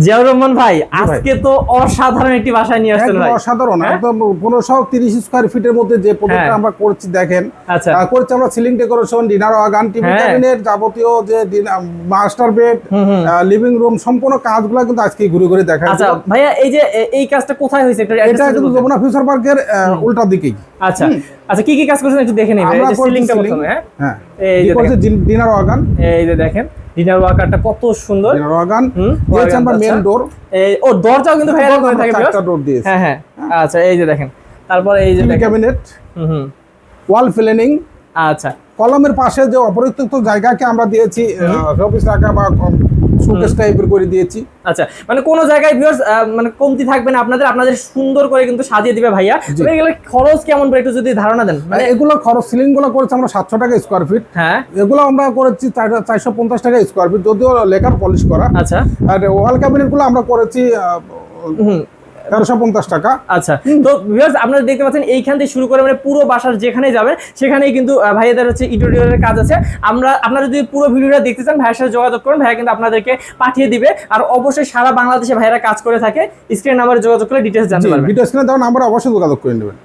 জিয়াউর রহমান ভাই, আজকে তো অসাধারণ একটি বাসায় নিয়ে আসছেন ভাই। অসাধারণ, একদম 1530 স্কয়ার ফিটের মধ্যে যে প্রজেক্টটা আমরা করছি দেখেন। আচ্ছা, করছি আমরা ceiling decoration, dinner wagon, TV cabinet, যাবতীয় যে মাস্টার বেড, লিভিং রুম, সম্পূর্ণ কাজগুলো কিন্তু আজকে ঘুরে ঘুরে দেখা। আচ্ছা ভাইয়া, এই যে এই কাজটা কোথায় হয়েছে? এটা কিন্তু যমুনা ফিউচার পার্কের উল্টা দিকেই। আচ্ছা আচ্ছা, কি কি কাজ করছেন একটু দেখে নিই ভাই। এই যে সিলিংটা প্রথমে, হ্যাঁ, এই যে করছে ডিনার ওয়াগান, এই যে দেখেন ডিনার ওয়াকারটা কত সুন্দর। ডিনার ওয়াগান দিয়েছে আমরা মেইন ডোর। এই ও দরজাও কিন্তু ভাইয়া করে থাকে, একটা ডোর দিয়েছে। হ্যাঁ হ্যাঁ, আচ্ছা এই যে দেখেন, তারপর এই যে দেখেন ক্যাবিনেট, ওয়াল প্ল্যানিং। আচ্ছা, কলমের পাশে যে অপরিত্যক্ত জায়গাকে আমরা দিয়েছি অফিস রাখা বা শোকেস টাইপের করে দিয়েছি। আচ্ছা, মানে কোন জায়গায় ভিউয়ার্স মানে কমতি থাকবে না, আপনাদের সুন্দর করে কিন্তু সাজিয়ে দিবে ভাইয়া। এগুলো খরচ কেমন পড়ে একটু যদি ধারণা দেন। মানে এগুলো খরচ, সিলিং গুলো করেছে আমরা 700 টাকা স্কয়ার ফিট। হ্যাঁ, এগুলো আমরা করেছি 450 টাকা স্কয়ার ফিট, যদিও লেকার পলিশ করা। আচ্ছা, আর ওয়াল ক্যাবিনেট গুলো আমরা করেছি 1350 টাকা। আচ্ছা, তো ভিউয়ার্স আপনারা দেখতে পাচ্ছেন এইখান থেকে শুরু করে মানে পুরো বাসার যেখানে যাবেন সেখানেই কিন্তু ভাইয়াদের হচ্ছে ইন্টেরিয়রের কাজ আছে। আপনারা যদি পুরো ভিডিওটা দেখতে চান ভাইয়ের সাথে যোগাযোগ করুন, ভাইয়া কিন্তু আপনাদেরকে পাঠিয়ে দিবে। আর অবশ্যই সারা বাংলাদেশে ভাইয়েরা কাজ করে থাকে। স্ক্রিন নাম্বারে যোগাযোগ করে ডিটেইলস জানতে পারবেন। ভিডিও স্ক্রিনে দেওয়া নাম্বারে অবশ্যই যোগাযোগ করে নেবেন।